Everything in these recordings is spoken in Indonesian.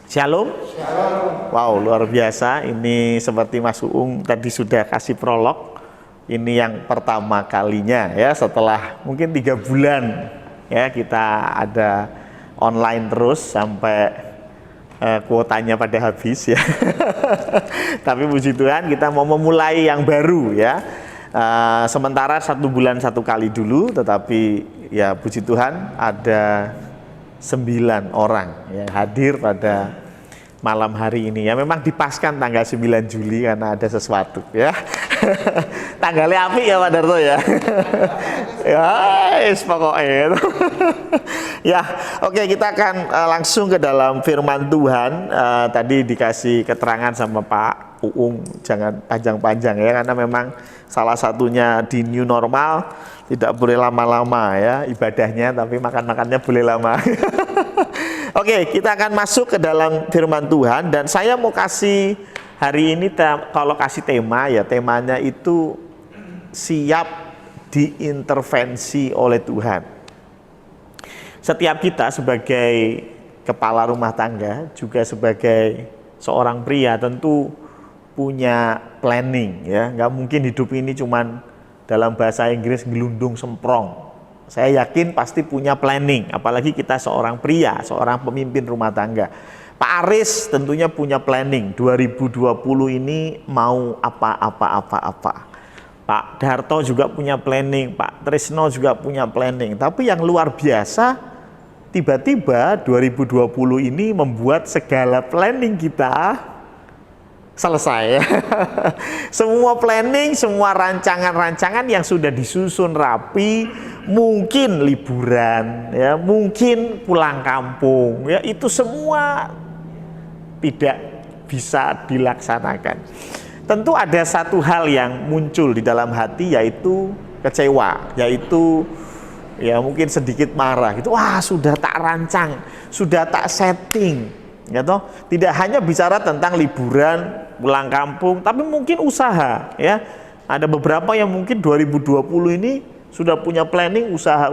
Shalom. Wow, luar biasa. Ini seperti Mas Uung tadi sudah kasih prolog. Ini yang pertama kalinya ya, setelah mungkin 3 bulan ya kita ada online terus sampai kuotanya pada habis ya. Tapi puji Tuhan kita mau memulai yang baru ya. Sementara 1 bulan 1 kali dulu, tetapi ya puji Tuhan ada 9 orang yang hadir pada malam hari ini ya. Memang dipaskan tanggal 9 Juli karena ada sesuatu ya. Tanggalnya api ya Pak Darto ya. Ya, pokoknya. Ya, oke, kita akan langsung ke dalam firman Tuhan. Tadi dikasih keterangan sama Pak Uung, jangan panjang-panjang ya, karena memang salah satunya di new normal tidak boleh lama-lama ya ibadahnya, tapi makan-makannya boleh lama. Oke, kita akan masuk ke dalam firman Tuhan, dan saya mau kasih hari ini kalau kasih tema ya, temanya itu siap diintervensi oleh Tuhan. Setiap kita sebagai kepala rumah tangga, juga sebagai seorang pria tentu punya planning ya. Nggak mungkin hidup ini cuman dalam bahasa Inggris gelundung semprong. Saya yakin pasti punya planning, apalagi kita seorang pria, seorang pemimpin rumah tangga. Pak Aris tentunya punya planning, 2020 ini mau apa. Pak Darto juga punya planning, Pak Trisno juga punya planning. Tapi yang luar biasa, tiba-tiba 2020 ini membuat segala planning kita selesai. Semua planning, semua rancangan-rancangan yang sudah disusun rapi, mungkin liburan ya, mungkin pulang kampung ya, itu semua tidak bisa dilaksanakan. Tentu ada satu hal yang muncul di dalam hati, yaitu kecewa, yaitu ya mungkin sedikit marah gitu. Wah, sudah tak rancang, sudah tak setting ya toh. Tidak hanya bicara tentang liburan, pulang kampung, tapi mungkin usaha ya. Ada beberapa yang mungkin 2020 ini sudah punya planning usaha.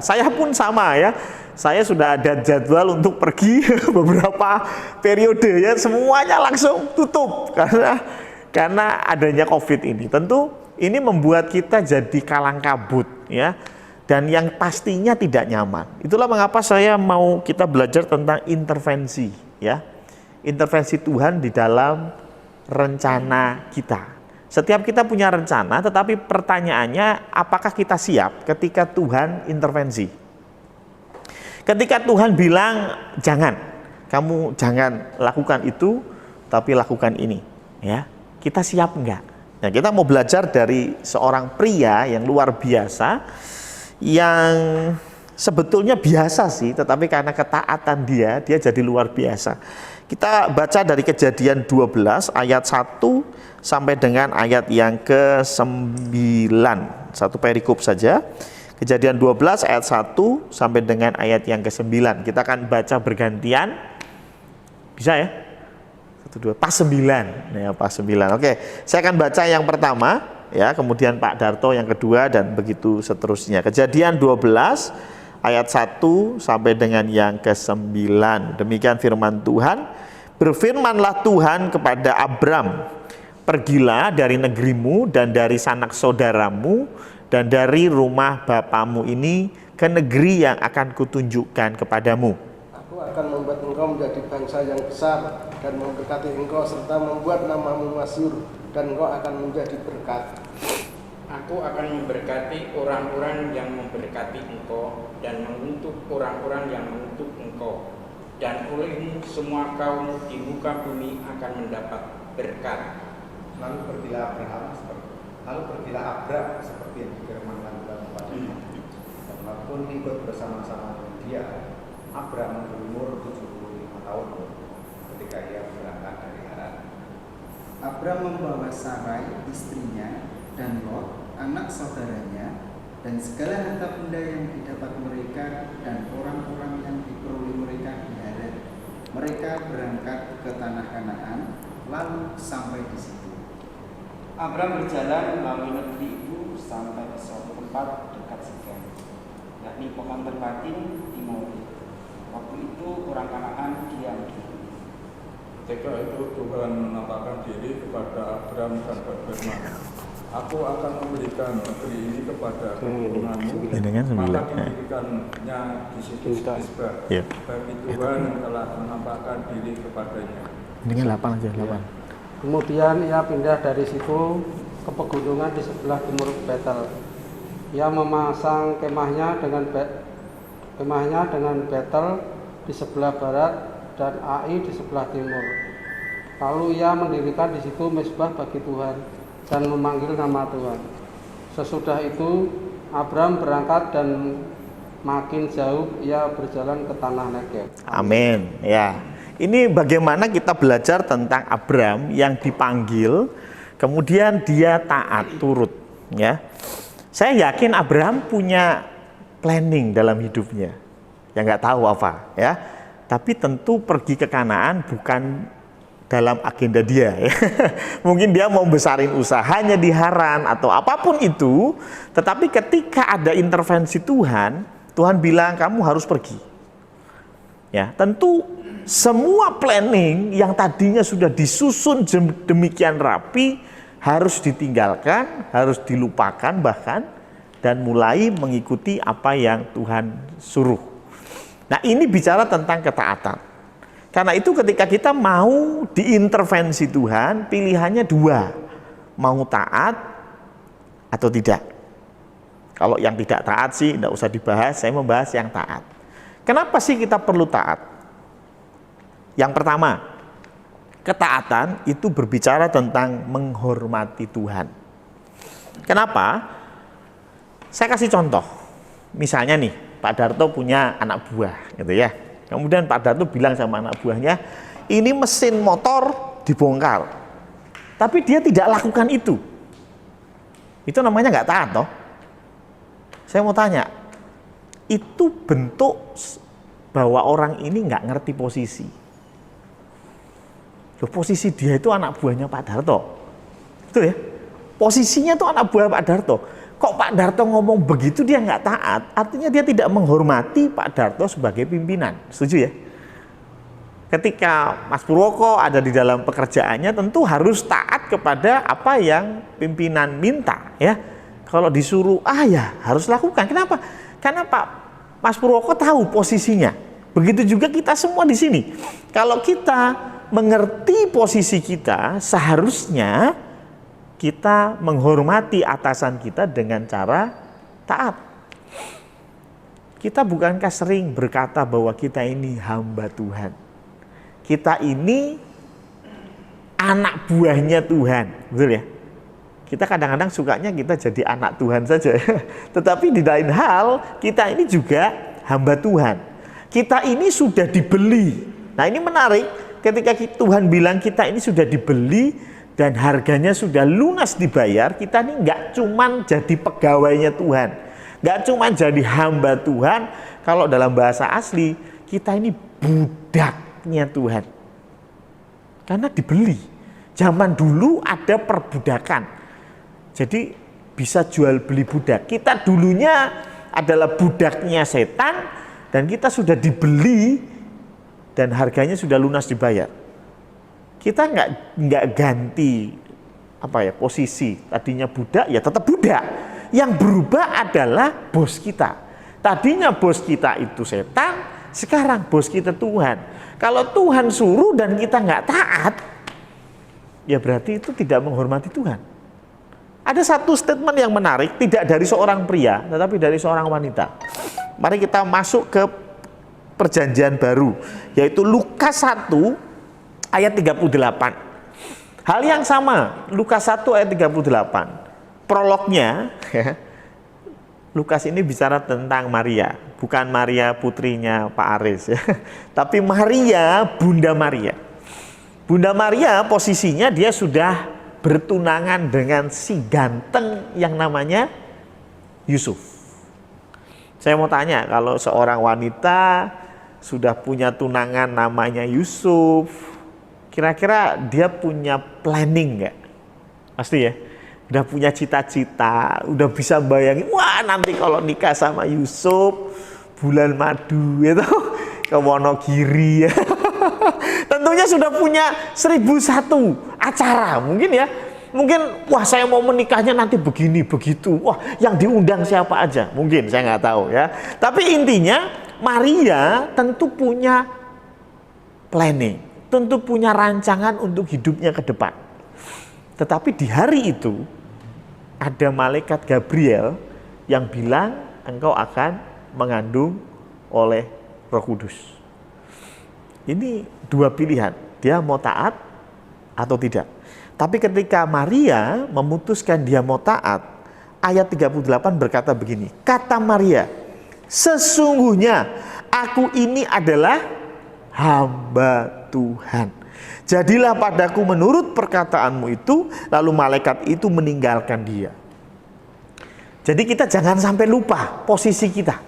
Saya pun sama ya. Saya sudah ada jadwal untuk pergi beberapa periode ya, semuanya langsung tutup karena adanya COVID ini. Tentu ini membuat kita jadi kalang kabut ya, dan yang pastinya tidak nyaman. Itulah mengapa saya mau kita belajar tentang intervensi ya. Intervensi Tuhan di dalam rencana kita. Setiap kita punya rencana, tetapi pertanyaannya apakah kita siap ketika Tuhan intervensi? Ketika Tuhan bilang kamu jangan lakukan itu, tapi lakukan ini ya. Kita siap enggak? Nah, kita mau belajar dari seorang pria yang luar biasa, yang sebetulnya biasa sih, tetapi karena ketaatan dia jadi luar biasa. Kita baca dari Kejadian 12 ayat 1 sampai dengan ayat yang ke-9. Satu perikop saja. Kejadian 12 ayat 1 sampai dengan ayat yang ke-9. Kita akan baca bergantian. Bisa ya? 1, 2, pas 9. Ya, pas 9. Oke, saya akan baca yang pertama ya, kemudian Pak Darto yang kedua, dan begitu seterusnya. Kejadian 12 ayat 1 sampai dengan yang ke-9. Demikian firman Tuhan. Berfirmanlah Tuhan kepada Abram, pergilah dari negerimu dan dari sanak saudaramu dan dari rumah bapamu ini ke negeri yang akan kutunjukkan kepadamu. Aku akan membuat engkau menjadi bangsa yang besar dan memberkati engkau, serta membuat namamu masyhur, dan engkau akan menjadi berkat. Aku akan memberkati orang-orang yang memberkati engkau, dan mengutuk orang-orang yang mengutuk engkau. Dan olehmu semua kaum di muka bumi akan mendapat berkat. Lalu pergilah Abram seperti yang difirmankan Tuhan kepadanya. Karena pun ikut bersama-sama dengan dia. Abram berumur 75 tahun ketika ia berangkat dari Haran. Abram membawa Sarai istrinya dan Lot anak saudaranya dan segala harta benda yang didapat mereka dan orang-orang yang diperoleh mereka di Haran. Mereka berangkat ke tanah Kanaan lalu sampai di situ. Abram berjalan melalui negeri itu sampai ke suatu tempat dekat Sikem, yakni pohon terbatin di More. Waktu itu orang Kanaan diam di Ketika itu Tuhan menampakkan diri kepada Abram dan berfirman, Aku akan memberikan negeri ini kepada keturunanmu, maka didirikannya di situ Mizpah. Bagi Tuhan yang telah menampakkan diri kepadanya. Ini kan 8 aja, 8. Kemudian ia pindah dari situ ke pegunungan di sebelah timur Betel. Ia memasang kemahnya dengan Betel di sebelah barat dan Ai di sebelah timur. Lalu ia mendirikan di situ mezbah bagi Tuhan dan memanggil nama Tuhan. Sesudah itu Abram berangkat dan makin jauh ia berjalan ke tanah Negev. Amin. Ya. Ini bagaimana kita belajar tentang Abram yang dipanggil, kemudian dia taat turut. Ya. Saya yakin Abram punya planning dalam hidupnya. Ya nggak tahu apa, ya. Tapi tentu pergi ke Kanaan bukan dalam agenda dia. Ya. Mungkin dia mau besarin usahanya di Haran atau apapun itu. Tetapi ketika ada intervensi Tuhan, Tuhan bilang kamu harus pergi. Ya, tentu semua planning yang tadinya sudah disusun demikian rapi harus ditinggalkan, harus dilupakan bahkan, dan mulai mengikuti apa yang Tuhan suruh. Nah, ini bicara tentang ketaatan. Karena itu ketika kita mau diintervensi Tuhan, pilihannya dua. Mau taat atau tidak. Kalau yang tidak taat sih tidak usah dibahas, saya membahas yang taat. Kenapa sih kita perlu taat? Yang pertama, ketaatan itu berbicara tentang menghormati Tuhan. Kenapa? Saya kasih contoh. Misalnya nih, Pak Darto punya anak buah, gitu ya. Kemudian Pak Darto bilang sama anak buahnya, ini mesin motor dibongkar. Tapi dia tidak lakukan itu. Itu namanya nggak taat, toh? Saya mau tanya, itu bentuk bahwa orang ini nggak ngerti posisi. Loh, posisi dia itu anak buahnya Pak Darto. Itu ya. Posisinya itu anak buah Pak Darto. Kok Pak Darto ngomong begitu dia nggak taat? Artinya dia tidak menghormati Pak Darto sebagai pimpinan. Setuju ya? Ketika Mas Purwoko ada di dalam pekerjaannya tentu harus taat kepada apa yang pimpinan minta. Ya, kalau disuruh ya harus lakukan. Kenapa? Karena Pak Mas Purwoko tahu posisinya. Begitu juga kita semua di sini. Kalau kita mengerti posisi kita, seharusnya kita menghormati atasan kita dengan cara taat. Kita bukankah sering berkata bahwa kita ini hamba Tuhan? Kita ini anak buahnya Tuhan, betul ya? Kita kadang-kadang sukanya kita jadi anak Tuhan saja. Tetapi di lain hal, kita ini juga hamba Tuhan. Kita ini sudah dibeli. Nah, ini menarik ketika Tuhan bilang kita ini sudah dibeli dan harganya sudah lunas dibayar, kita ini nggak cuman jadi pegawainya Tuhan, nggak cuman jadi hamba Tuhan. Kalau dalam bahasa asli, kita ini budaknya Tuhan. Karena dibeli. Zaman dulu ada perbudakan. Jadi bisa jual beli budak. Kita dulunya adalah budaknya setan dan kita sudah dibeli dan harganya sudah lunas dibayar. Kita nggak ganti posisi. Tadinya budak ya tetap budak. Yang berubah adalah bos kita. Tadinya bos kita itu setan, sekarang bos kita Tuhan. Kalau Tuhan suruh dan kita nggak taat, ya berarti itu tidak menghormati Tuhan. Ada satu statement yang menarik, tidak dari seorang pria, tetapi dari seorang wanita. Mari kita masuk ke perjanjian baru, yaitu Lukas 1 ayat 38. Hal yang sama, Lukas 1 ayat 38. Prolognya, Lukas ini bicara tentang Maria, bukan Maria putrinya Pak Aris ya. Tapi Maria, Bunda Maria. Bunda Maria posisinya dia sudah bertunangan dengan si ganteng yang namanya Yusuf. Saya mau tanya, kalau seorang wanita sudah punya tunangan namanya Yusuf, kira-kira dia punya planning nggak? Pasti ya. Udah punya cita-cita, udah bisa bayangin, wah nanti kalau nikah sama Yusuf, bulan madu gitu, ke Wonogiri ya. Tentunya sudah punya 1001 acara mungkin ya. Mungkin wah saya mau menikahnya nanti begini begitu. Wah yang diundang siapa aja? Mungkin saya nggak tahu ya. Tapi intinya Maria tentu punya planning, tentu punya rancangan untuk hidupnya ke depan. Tetapi di hari itu ada malaikat Gabriel yang bilang engkau akan mengandung oleh Roh Kudus. Ini dua pilihan, dia mau taat atau tidak. Tapi ketika Maria memutuskan dia mau taat, ayat 38 berkata begini, kata Maria, sesungguhnya aku ini adalah hamba Tuhan. Jadilah padaku menurut perkataanmu itu, lalu malaikat itu meninggalkan dia. Jadi kita jangan sampai lupa posisi kita.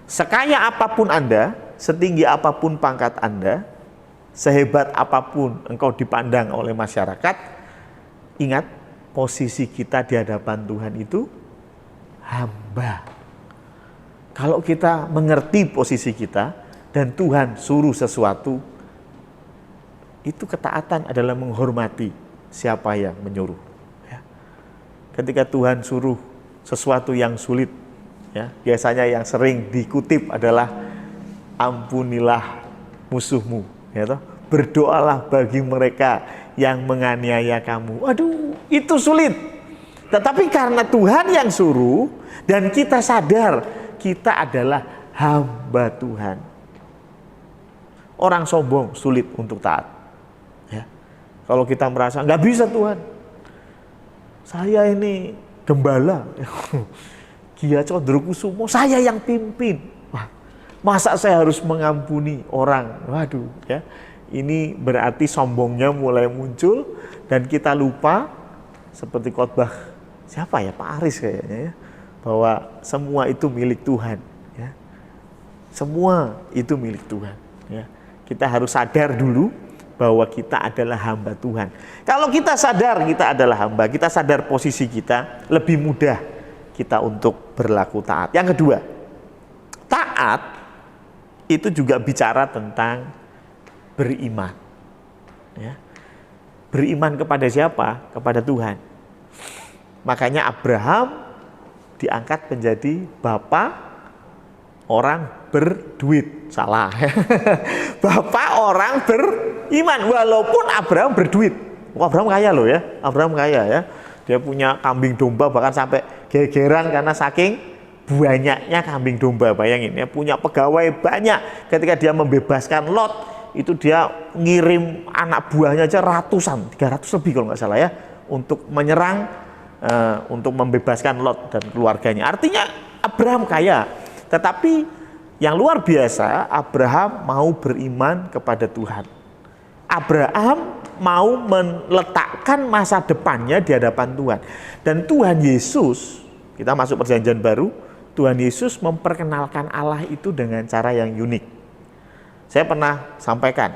Sekaya apapun Anda, setinggi apapun pangkat Anda, sehebat apapun engkau dipandang oleh masyarakat, ingat posisi kita di hadapan Tuhan itu hamba. Kalau kita mengerti posisi kita dan Tuhan suruh sesuatu, itu ketaatan adalah menghormati siapa yang menyuruh. Ya. Ketika Tuhan suruh sesuatu yang sulit, ya, biasanya yang sering dikutip adalah ampunilah musuhmu, ya toh? Berdoalah bagi mereka yang menganiaya kamu. Aduh, itu sulit. Tetapi karena Tuhan yang suruh dan kita sadar kita adalah hamba Tuhan. Orang sombong sulit untuk taat. Ya. Kalau kita merasa nggak bisa Tuhan, saya ini gembala, Gia Condrokusumo, saya yang pimpin. Wah, masa saya harus mengampuni orang? Waduh, ya. Ini berarti sombongnya mulai muncul dan kita lupa seperti khotbah siapa ya, Pak Aris kayaknya ya, bahwa semua itu milik Tuhan, ya. Semua itu milik Tuhan, ya. Kita harus sadar dulu bahwa kita adalah hamba Tuhan. Kalau kita sadar kita adalah hamba, kita sadar posisi kita, lebih mudah kita untuk berlaku taat. Yang kedua, taat itu juga bicara tentang beriman. Ya. Beriman kepada siapa? Kepada Tuhan. Makanya Abraham diangkat menjadi bapak orang berduit. Salah. Bapak orang beriman. Walaupun Abraham berduit. Abraham kaya loh ya. Abraham kaya ya. Dia punya kambing domba bahkan sampai gegeran karena saking banyaknya kambing domba. Bayangin ya, punya pegawai banyak. Ketika dia membebaskan Lot, itu dia ngirim anak buahnya aja ratusan, 300 lebih kalau nggak salah ya, untuk menyerang, untuk membebaskan Lot dan keluarganya. Artinya Abraham kaya, tetapi yang luar biasa, Abraham mau beriman kepada Tuhan. Abraham mau meletakkan masa depannya di hadapan Tuhan. Dan Tuhan Yesus, kita masuk perjanjian baru, Tuhan Yesus memperkenalkan Allah itu dengan cara yang unik. Saya pernah sampaikan,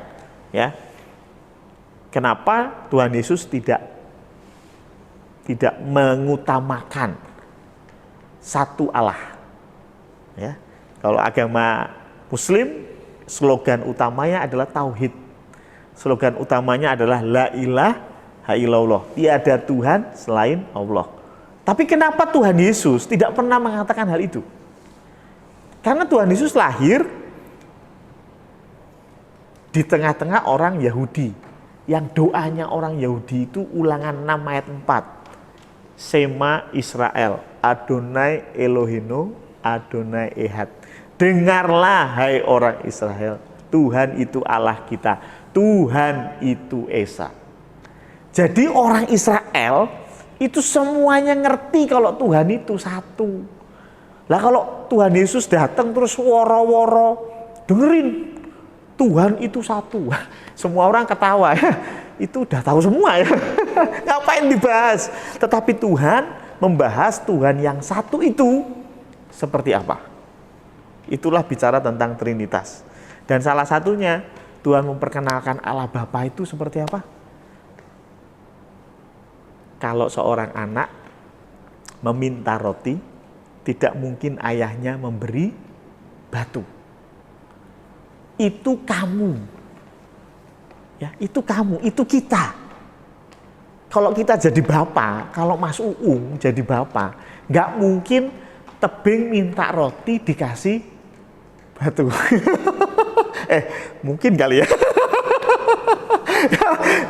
ya, kenapa Tuhan Yesus tidak mengutamakan satu Allah. Ya, kalau agama Muslim, slogan utamanya adalah tauhid. Slogan utamanya adalah la ilaha illallah. Tiada Tuhan selain Allah. Tapi kenapa Tuhan Yesus tidak pernah mengatakan hal itu? Karena Tuhan Yesus lahir di tengah-tengah orang Yahudi, yang doanya orang Yahudi itu Ulangan 6 ayat 4. Shema Israel, Adonai Elohino, Adonai Ehad. Dengarlah hai orang Israel, Tuhan itu Allah kita, Tuhan itu Esa. Jadi orang Israel itu semuanya ngerti kalau Tuhan itu satu. Lah kalau Tuhan Yesus datang terus woro-woro, dengerin, Tuhan itu satu. Semua orang ketawa ya. Itu udah tahu semua ya. Ngapain dibahas? Tetapi Tuhan membahas Tuhan yang satu itu seperti apa? Itulah bicara tentang Trinitas. Dan salah satunya Tuhan memperkenalkan Allah Bapa itu seperti apa? Kalau seorang anak meminta roti, tidak mungkin ayahnya memberi batu. Itu kamu. Ya, itu kamu, itu kita. Kalau kita jadi bapak, kalau Mas Uung jadi bapak, nggak mungkin tebing minta roti dikasih batu. Mungkin kali ya.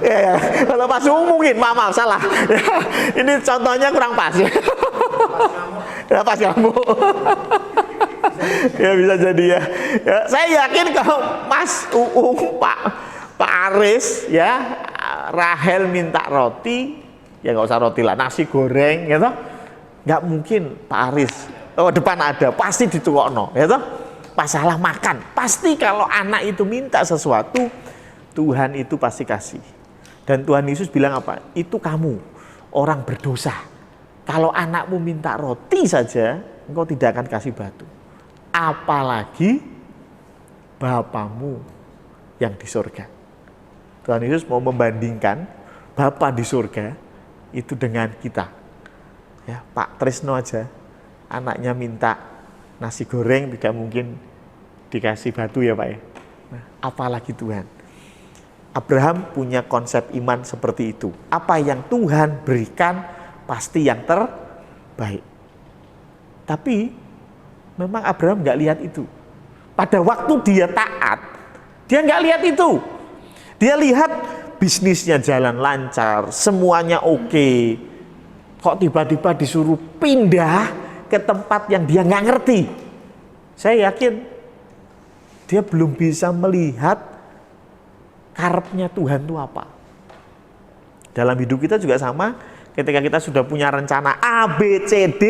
Ya, kalau Mas Uung mungkin, maaf salah. Ya, ini contohnya kurang pas ya. Ya pas kamu. Ya bisa jadi ya. Ya. Saya yakin kalau Mas Uung, Pak Aris, ya Rahel minta roti, ya nggak usah roti lah, nasi goreng, gitu. Nggak mungkin Pak Aris. Oh depan ada, pasti ditukokno, gitu. Masalah makan, pasti kalau anak itu minta sesuatu, Tuhan itu pasti kasih. Dan Tuhan Yesus bilang apa? Itu kamu, orang berdosa. Kalau anakmu minta roti saja, engkau tidak akan kasih batu. Apalagi Bapamu yang di surga. Tuhan Yesus mau membandingkan Bapa di surga itu dengan kita. Ya, Pak Trisno aja, anaknya minta nasi goreng tidak mungkin dikasih batu ya Pak ya. Nah, apalagi Tuhan. Abraham punya konsep iman seperti itu. Apa yang Tuhan berikan pasti yang terbaik. Tapi memang Abraham nggak lihat itu. Pada waktu dia taat, dia nggak lihat itu. Dia lihat bisnisnya jalan lancar, semuanya oke. Kok tiba-tiba disuruh pindah ke tempat yang dia nggak ngerti. Saya yakin dia belum bisa melihat karepnya Tuhan itu apa. Dalam hidup kita juga sama, ketika kita sudah punya rencana A, B, C, D,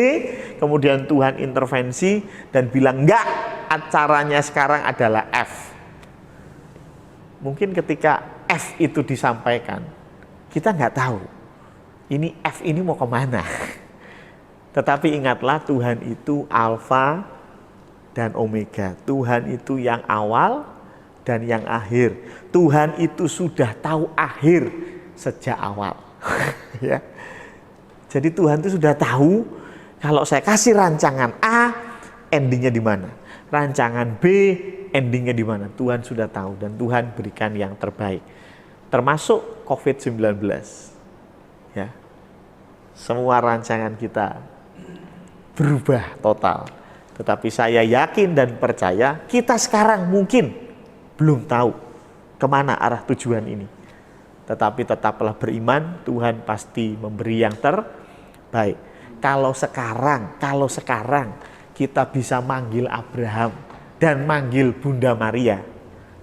kemudian Tuhan intervensi dan bilang enggak, acaranya sekarang adalah F. Mungkin ketika F itu disampaikan, kita nggak tahu ini F ini mau kemana. Tetapi ingatlah Tuhan itu Alfa dan Omega. Tuhan itu yang awal dan yang akhir. Tuhan itu sudah tahu akhir sejak awal. Ya. Jadi Tuhan itu sudah tahu kalau saya kasih rancangan A, endingnya di mana. Rancangan B, endingnya di mana. Tuhan sudah tahu dan Tuhan berikan yang terbaik. Termasuk COVID-19. Ya. Semua rancangan kita berubah total. Tetapi saya yakin dan percaya kita sekarang mungkin belum tahu kemana arah tujuan ini. Tetapi tetaplah beriman, Tuhan pasti memberi yang terbaik. Kalau sekarang kita bisa manggil Abraham dan manggil Bunda Maria,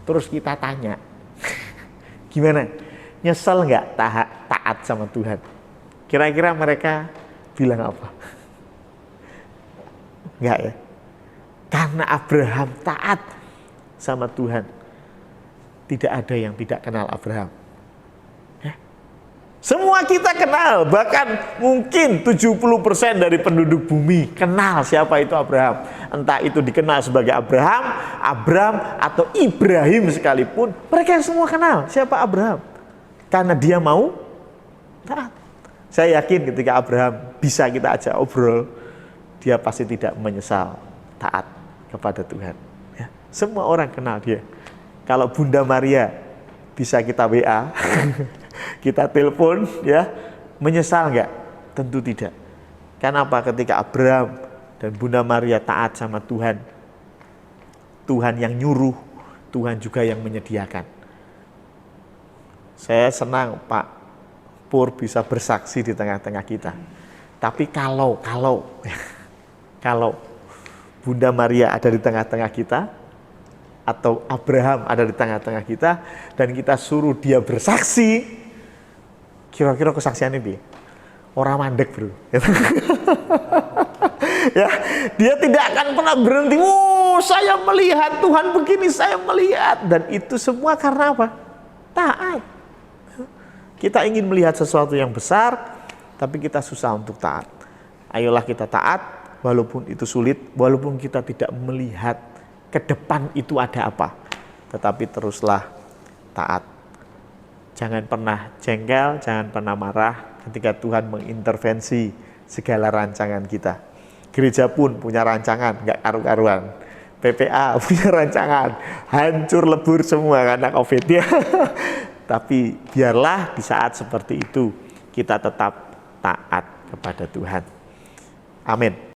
terus kita tanya, gimana? Nyesel nggak taat sama Tuhan? Kira-kira mereka bilang apa? Enggak ya? Karena Abraham taat sama Tuhan. Tidak ada yang tidak kenal Abraham. Ya. Semua kita kenal, bahkan mungkin 70% dari penduduk bumi kenal siapa itu Abraham. Entah itu dikenal sebagai Abraham, Abram, atau Ibrahim sekalipun, mereka semua kenal siapa Abraham. Karena dia mau taat. Saya yakin ketika Abraham bisa kita ajak obrol, dia pasti tidak menyesal taat kepada Tuhan. Ya. Semua orang kenal dia. Kalau Bunda Maria bisa kita WA, kita telepon, ya, menyesal nggak? Tentu tidak. Kenapa? Ketika Abraham dan Bunda Maria taat sama Tuhan, Tuhan yang nyuruh, Tuhan juga yang menyediakan. Saya senang Pak Pur bisa bersaksi di tengah-tengah kita. Tapi kalau Bunda Maria ada di tengah-tengah kita, atau Abraham ada di tengah-tengah kita, dan kita suruh dia bersaksi, kira-kira kesaksiannya dia orang mandek bro. Ya, dia tidak akan pernah berhenti. Oh, saya melihat Tuhan begini, saya melihat, dan itu semua karena apa? Taat. Kita ingin melihat sesuatu yang besar, tapi kita susah untuk taat. Ayolah kita taat, walaupun itu sulit, walaupun kita tidak melihat ke depan itu ada apa, tetapi teruslah taat. Jangan pernah jengkel, jangan pernah marah ketika Tuhan mengintervensi segala rancangan kita. Gereja pun punya rancangan, nggak karu-karuan. PPA punya rancangan, hancur lebur semua karena COVID ya. tapi biarlah di saat seperti itu kita tetap taat kepada Tuhan. Amin.